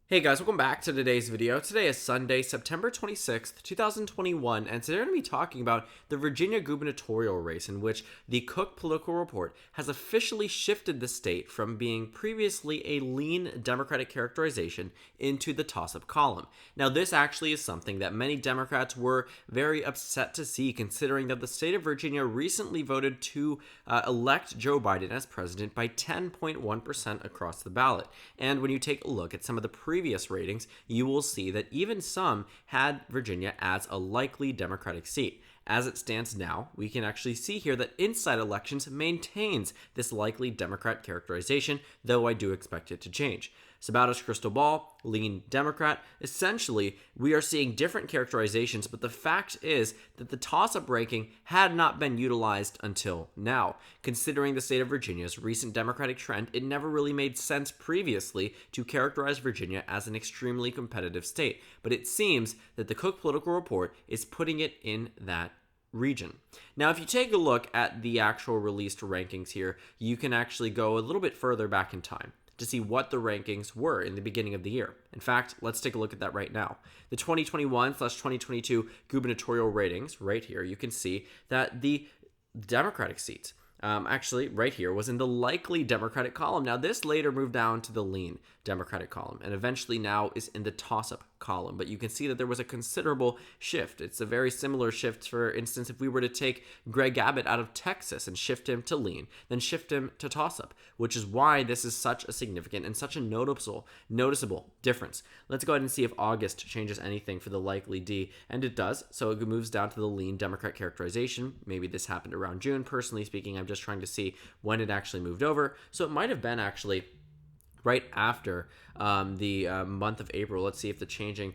Hey guys, welcome back to today's video. Today is Sunday, September 26th, 2021, and today we're going to be talking about the Virginia gubernatorial race in which the Cook Political Report has officially shifted the state from being previously a lean Democratic characterization into the toss-up column. Now, this actually is something that many Democrats were very upset to see, considering that the state of Virginia recently voted to elect Joe Biden as president by 10.1% across the ballot. And when you take a look at some of the previous ratings, you will see that even some had Virginia as a likely Democratic seat. As it stands now, we can actually see here that Inside Elections maintains this likely Democrat characterization, though I do expect it to change. Sabato's crystal ball, lean Democrat. Essentially, we are seeing different characterizations, but the fact is that the toss-up ranking had not been utilized until now. Considering the state of Virginia's recent Democratic trend, it never really made sense previously to characterize Virginia as an extremely competitive state, but it seems that the Cook Political Report is putting it in that region. Now, if you take a look at the actual released rankings here, you can actually go a little bit further back in time to see what the rankings were in the beginning of the year. In fact, let's take a look at that right now. The 2021/2022 gubernatorial ratings, right here, you can see that the Democratic seats, actually right here, was in the likely Democratic column. Now, this later moved down to the lean Democratic column and eventually now is in the toss-up column. But you can see that there was a considerable shift. It's a very similar shift, for instance, if we were to take Greg Abbott out of Texas and shift him to lean, then shift him to toss-up, which is why this is such a significant and such a noticeable difference. Let's go ahead and see if August changes anything for the likely D, and it does. So it moves down to the lean Democrat characterization. Maybe this happened around June. Personally speaking, I'm just trying to see when it actually moved over. So it might have been actually right after the month of April. Let's see if the changing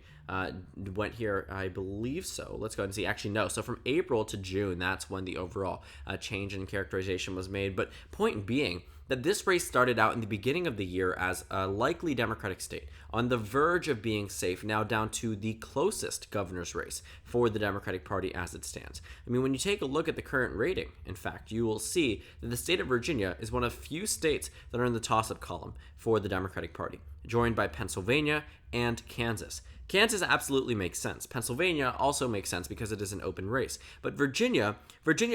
went here. I believe so. Let's go ahead and see. Actually, no. So from April to June, that's when the overall change in characterization was made. But point being that this race started out in the beginning of the year as a likely Democratic state, on the verge of being safe, now down to the closest governor's race for the Democratic Party as it stands. I mean, when you take a look at the current rating, in fact, you will see that the state of Virginia is one of few states that are in the toss-up column for the Democratic Party, joined by Pennsylvania and Kansas. Kansas absolutely makes sense. Pennsylvania also makes sense because it is an open race. But Virginia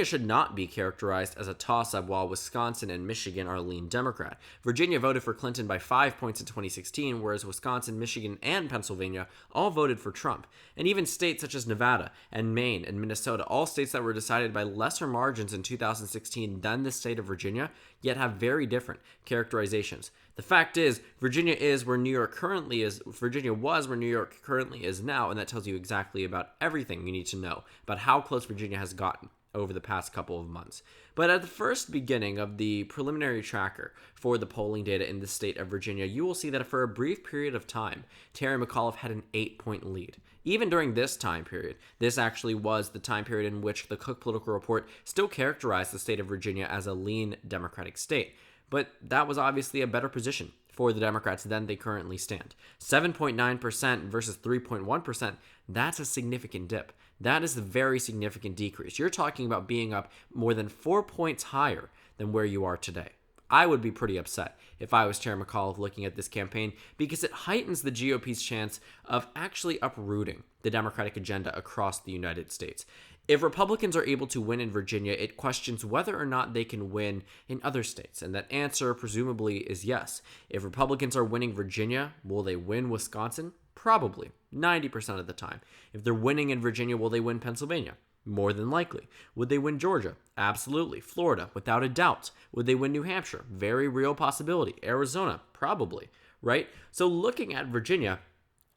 should not be characterized as a toss-up, while Wisconsin and Michigan are lean Democrat. Virginia voted for Clinton by 5 points in 2016, whereas Wisconsin, Michigan, and Pennsylvania all voted for Trump. And even states such as Nevada and Maine and Minnesota, all states that were decided by lesser margins in 2016 than the state of Virginia, yet have very different characterizations. The fact is, Virginia is where New York currently is. Virginia was where New York currently is now, and that tells you exactly about everything you need to know about how close Virginia has gotten over the past couple of months. But at the first beginning of the preliminary tracker for the polling data in the state of Virginia, you will see that for a brief period of time, Terry McAuliffe had an 8-point lead. Even during this time period, this actually was the time period in which the Cook Political Report still characterized the state of Virginia as a lean Democratic state. But that was obviously a better position for the Democrats than they currently stand. 7.9% versus 3.1%, that's a significant dip. That is a very significant decrease. You're talking about being up more than 4 points higher than where you are today. I would be pretty upset if I was Chair McAuliffe looking at this campaign, because it heightens the GOP's chance of actually uprooting the Democratic agenda across the United States. If Republicans are able to win in Virginia, it questions whether or not they can win in other states, and that answer presumably is yes. If Republicans are winning Virginia, will they win Wisconsin? Probably, 90% of the time. If they're winning in Virginia, will they win Pennsylvania? More than likely. Would they win Georgia? Absolutely. Florida, without a doubt. Would they win New Hampshire? Very real possibility. Arizona? Probably, right? So looking at Virginia,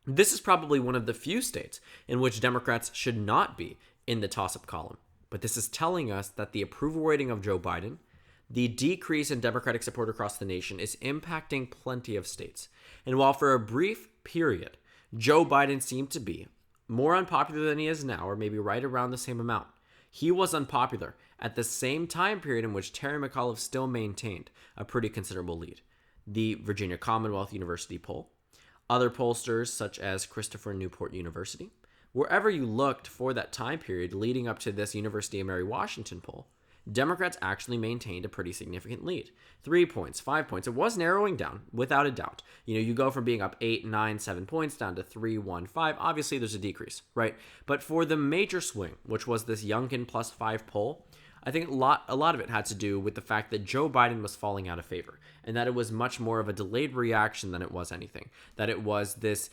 this is probably one of the few states in which Democrats should not be in the toss-up column. But this is telling us that the approval rating of Joe Biden, the decrease in Democratic support across the nation, is impacting plenty of states. And while for a brief period, Joe Biden seemed to be more unpopular than he is now, or maybe right around the same amount, he was unpopular at the same time period in which Terry McAuliffe still maintained a pretty considerable lead. The Virginia Commonwealth University poll, other pollsters such as Christopher Newport University, wherever you looked for that time period leading up to this University of Mary Washington poll, Democrats actually maintained a pretty significant lead. 3 points, 5 points. It was narrowing down, without a doubt. You go from being up 8, 9, 7 points down to 3, 1, 5. Obviously, there's a decrease, right? But for the major swing, which was this Youngkin +5 poll, I think a lot of it had to do with the fact that Joe Biden was falling out of favor, and that it was much more of a delayed reaction than it was anything. That it was this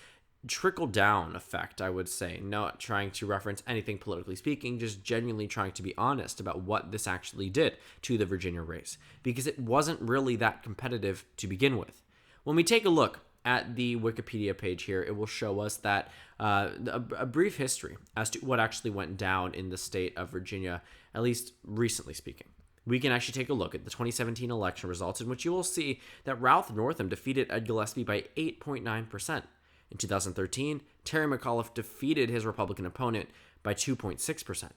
trickle-down effect, I would say, not trying to reference anything politically speaking, just genuinely trying to be honest about what this actually did to the Virginia race, because it wasn't really that competitive to begin with. When we take a look at the Wikipedia page here, it will show us that a brief history as to what actually went down in the state of Virginia, at least recently speaking. We can actually take a look at the 2017 election results, in which you will see that Ralph Northam defeated Ed Gillespie by 8.9%. In 2013, Terry McAuliffe defeated his Republican opponent by 2.6%.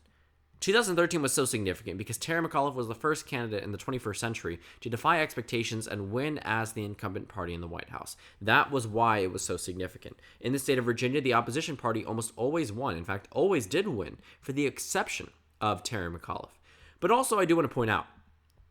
2013 was so significant because Terry McAuliffe was the first candidate in the 21st century to defy expectations and win as the incumbent party in the White House. That was why it was so significant. In the state of Virginia, the opposition party almost always won, in fact, always did win, for the exception of Terry McAuliffe. But also, I do want to point out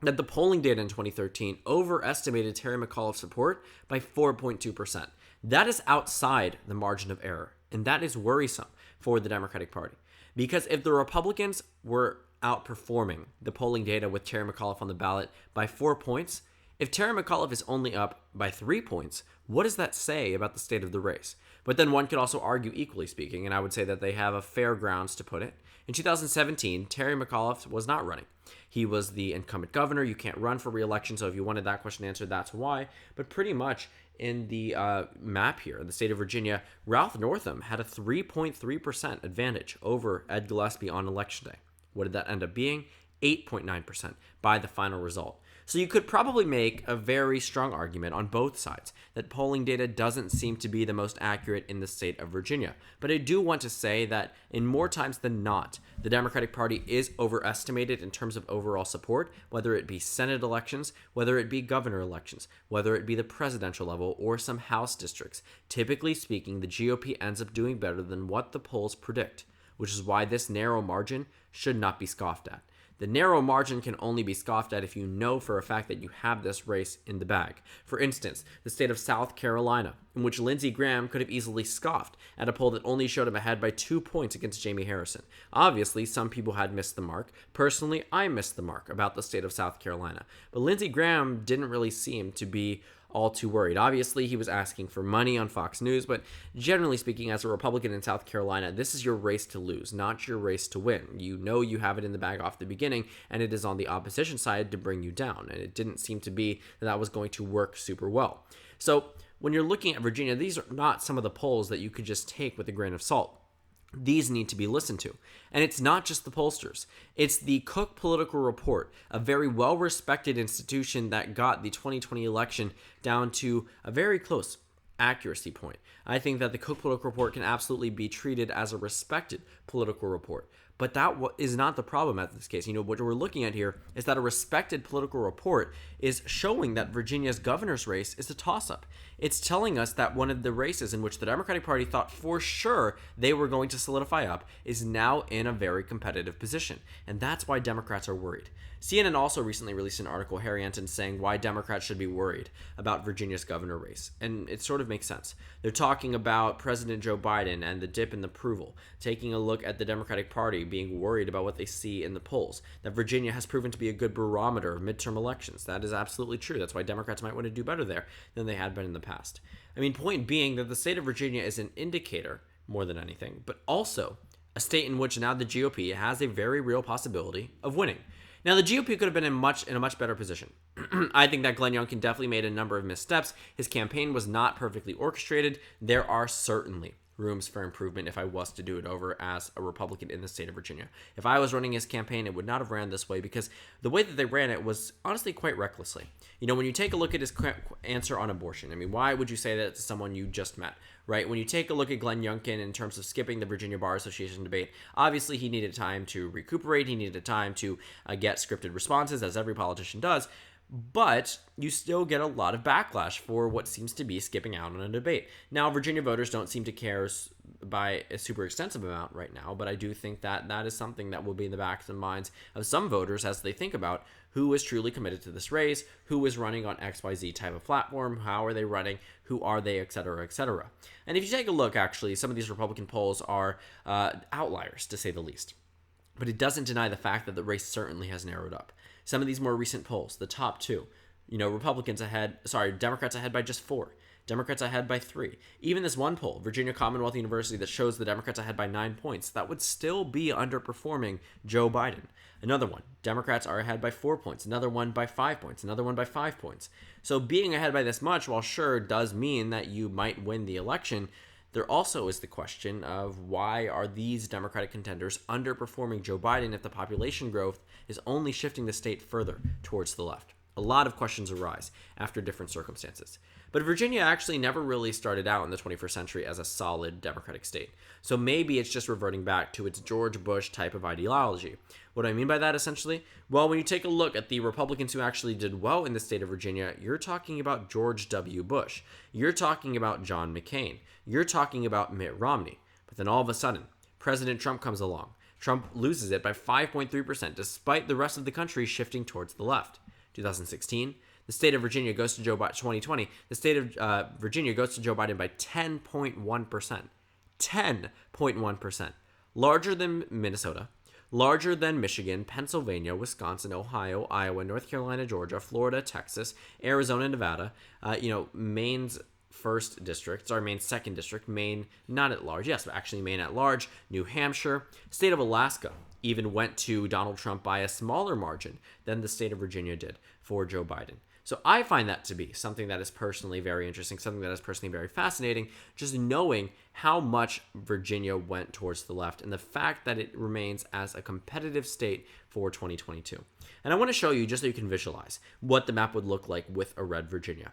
that the polling data in 2013 overestimated Terry McAuliffe's support by 4.2%. That is outside the margin of error, and that is worrisome for the Democratic Party. Because if the Republicans were outperforming the polling data with Terry McAuliffe on the ballot by 4 points, if Terry McAuliffe is only up by 3 points, what does that say about the state of the race? But then one could also argue, equally speaking, and I would say that they have a fair grounds to put it. In 2017, Terry McAuliffe was not running. He was the incumbent governor. You can't run for re-election, so if you wanted that question answered, that's why. But pretty much in the map here, in the state of Virginia, Ralph Northam had a 3.3% advantage over Ed Gillespie on election day. What did that end up being? 8.9% by the final result. So you could probably make a very strong argument on both sides that polling data doesn't seem to be the most accurate in the state of Virginia. But I do want to say that in more times than not, the Democratic Party is overestimated in terms of overall support, whether it be Senate elections, whether it be governor elections, whether it be the presidential level or some House districts. Typically speaking, the GOP ends up doing better than what the polls predict, which is why this narrow margin should not be scoffed at. The narrow margin can only be scoffed at if you know for a fact that you have this race in the bag. For instance, the state of South Carolina, in which Lindsey Graham could have easily scoffed at a poll that only showed him ahead by 2 points against Jamie Harrison. Obviously, some people had missed the mark. Personally, I missed the mark about the state of South Carolina. But Lindsey Graham didn't really seem to be all too worried. Obviously, he was asking for money on Fox News, but generally speaking, as a Republican in South Carolina, this is your race to lose, not your race to win. You know you have it in the bag off the beginning, and it is on the opposition side to bring you down, and it didn't seem to be that was going to work super well. So when you're looking at Virginia, these are not some of the polls that you could just take with a grain of salt. These need to be listened to. And it's not just the pollsters. It's the Cook Political Report, a very well-respected institution that got the 2020 election down to a very close accuracy point. I think that the Cook Political Report can absolutely be treated as a respected political report. But that is not the problem at this case. What we're looking at here is that a respected political report is showing that Virginia's governor's race is a toss-up. It's telling us that one of the races in which the Democratic Party thought for sure they were going to solidify up is now in a very competitive position. And that's why Democrats are worried. CNN also recently released an article, Harry Anton, saying why Democrats should be worried about Virginia's governor race. And it sort of makes sense. They're talking about President Joe Biden and the dip in the approval, taking a look at the Democratic Party being worried about what they see in the polls, that Virginia has proven to be a good barometer of midterm elections. That is absolutely true. That's why Democrats might want to do better there than they had been in the past. Point being that the state of Virginia is an indicator more than anything, but also a state in which now the GOP has a very real possibility of winning. Now, the GOP could have been in a much better position. I think that Glenn Youngkin definitely made a number of missteps. His campaign was not perfectly orchestrated. There are certainly rooms for improvement if I was to do it over as a Republican in the state of Virginia. If I was running his campaign, it would not have ran this way because the way that they ran it was honestly quite recklessly. When you take a look at his answer on abortion, why would you say that to someone you just met, right? When you take a look at Glenn Youngkin in terms of skipping the Virginia Bar Association debate, obviously he needed time to recuperate. He needed time to get scripted responses, as every politician does. but you still get a lot of backlash for what seems to be skipping out on a debate. Now, Virginia voters don't seem to care by a super extensive amount right now, but I do think that that is something that will be in the backs and minds of some voters as they think about who is truly committed to this race, who is running on XYZ type of platform, how are they running, who are they, etc., etc. And if you take a look, actually, some of these Republican polls are outliers, to say the least. But it doesn't deny the fact that the race certainly has narrowed up. Some of these more recent polls, the top two, Democrats ahead by just 4. Democrats ahead by 3. Even this one poll, Virginia Commonwealth University, that shows the Democrats ahead by 9 points, that would still be underperforming Joe Biden. Another one, Democrats are ahead by 4 points. Another one by 5 points. Another one by 5 points. So being ahead by this much, while sure does mean that you might win the election, there also is the question of why are these Democratic contenders underperforming Joe Biden if the population growth is only shifting the state further towards the left? A lot of questions arise after different circumstances. But Virginia actually never really started out in the 21st century as a solid Democratic state. So maybe it's just reverting back to its George Bush type of ideology. What do I mean by that, essentially? Well, when you take a look at the Republicans who actually did well in the state of Virginia, you're talking about George W. Bush. You're talking about John McCain. You're talking about Mitt Romney. But then all of a sudden, President Trump comes along. Trump loses it by 5.3%, despite the rest of the country shifting towards the left. 2016, the state of Virginia goes to Joe Biden. 2020, the state of Virginia goes to Joe Biden by 10.1%. 10.1%. Larger than Minnesota, larger than Michigan, Pennsylvania, Wisconsin, Ohio, Iowa, North Carolina, Georgia, Florida, Texas, Arizona, Nevada, Maine's first district, Maine's second district, Maine not at large, yes, but actually Maine at large, New Hampshire, state of Alaska even went to Donald Trump by a smaller margin than the state of Virginia did for Joe Biden. So I find that to be something that is personally very interesting, something that is personally very fascinating, just knowing how much Virginia went towards the left and the fact that it remains as a competitive state for 2022. And I want to show you just so you can visualize what the map would look like with a red Virginia.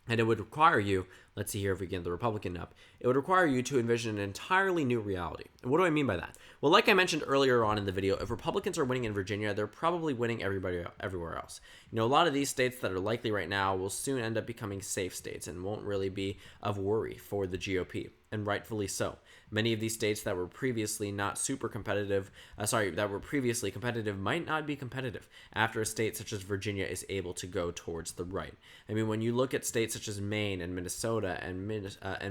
And it would require you, let's see here if we get the Republican up, it would require you to envision an entirely new reality. And what do I mean by that? Well, like I mentioned earlier on in the video, if Republicans are winning in Virginia, they're probably winning everywhere else. A lot of these states that are likely right now will soon end up becoming safe states and won't really be of worry for the GOP, and rightfully so. Many of these states that were previously not super competitive, that were previously competitive might not be competitive after a state such as Virginia is able to go towards the right. I mean, when you look at states such as Maine and Minnesota and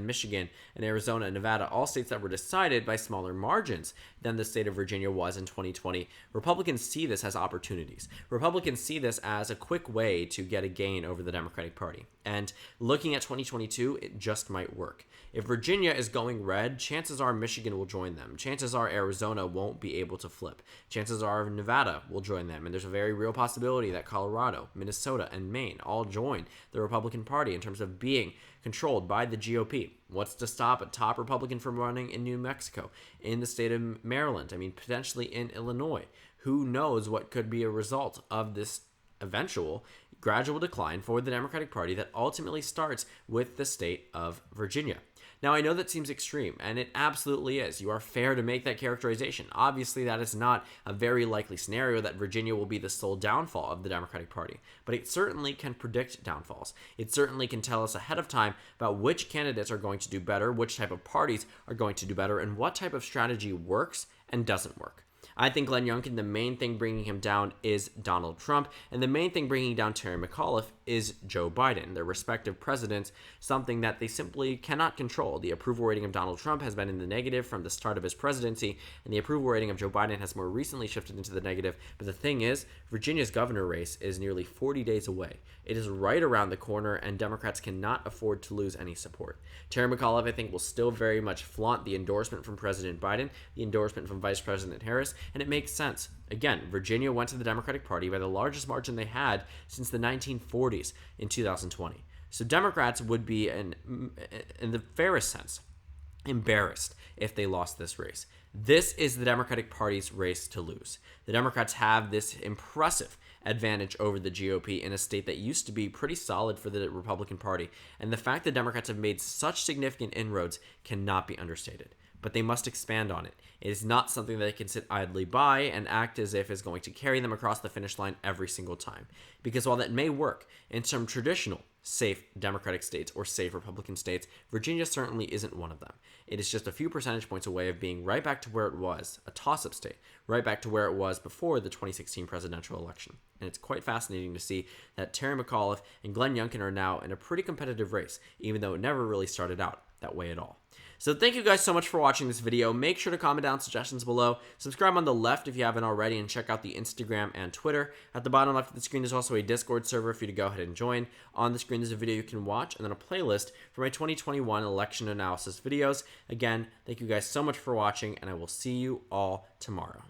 Michigan and Arizona and Nevada, all states that were decided by smaller margins than the state of Virginia was in 2020, Republicans see this as opportunities. Republicans see this as a quick way to get a gain over the Democratic Party. And looking at 2022, it just might work. If Virginia is going red, chances are Michigan will join them. Chances are Arizona won't be able to flip. Chances are Nevada will join them. And there's a very real possibility that Colorado, Minnesota, and Maine all join the Republican Party in terms of being controlled by the GOP. What's to stop a top Republican from running in New Mexico, in the state of Maryland, potentially in Illinois? Who knows what could be a result of this eventual gradual decline for the Democratic Party that ultimately starts with the state of Virginia. Now, I know that seems extreme, and it absolutely is. You are fair to make that characterization. Obviously, that is not a very likely scenario that Virginia will be the sole downfall of the Democratic Party, but it certainly can predict downfalls. It certainly can tell us ahead of time about which candidates are going to do better, which type of parties are going to do better, and what type of strategy works and doesn't work. I think Glenn Youngkin, the main thing bringing him down is Donald Trump, and the main thing bringing down Terry McAuliffe is Joe Biden, their respective presidents, something that they simply cannot control. The approval rating of Donald Trump has been in the negative from the start of his presidency, and the approval rating of Joe Biden has more recently shifted into the negative. But the thing is, Virginia's governor race is nearly 40 days away. It is right around the corner, and Democrats cannot afford to lose any support. Terry McAuliffe, I think, will still very much flaunt the endorsement from President Biden, the endorsement from Vice President Harris, and it makes sense. Again, Virginia went to the Democratic Party by the largest margin they had since the 1940s in 2020. So Democrats would be, in the fairest sense, embarrassed if they lost this race. This is the Democratic Party's race to lose. The Democrats have this impressive advantage over the GOP in a state that used to be pretty solid for the Republican Party, and the fact that Democrats have made such significant inroads cannot be understated. but they must expand on it. It is not something that they can sit idly by and act as if it's going to carry them across the finish line every single time. Because while that may work in some traditional safe Democratic states or safe Republican states, Virginia certainly isn't one of them. It is just a few percentage points away of being right back to where it was, a toss-up state, right back to where it was before the 2016 presidential election. And it's quite fascinating to see that Terry McAuliffe and Glenn Youngkin are now in a pretty competitive race, even though it never really started out that way at all. So thank you guys so much for watching this video. Make sure to comment down suggestions below. Subscribe on the left if you haven't already, and check out the Instagram and Twitter. At the bottom left of the screen, there's also a Discord server for you to go ahead and join. On the screen, there's a video you can watch, and then a playlist for my 2021 election analysis videos. Again, thank you guys so much for watching, and I will see you all tomorrow.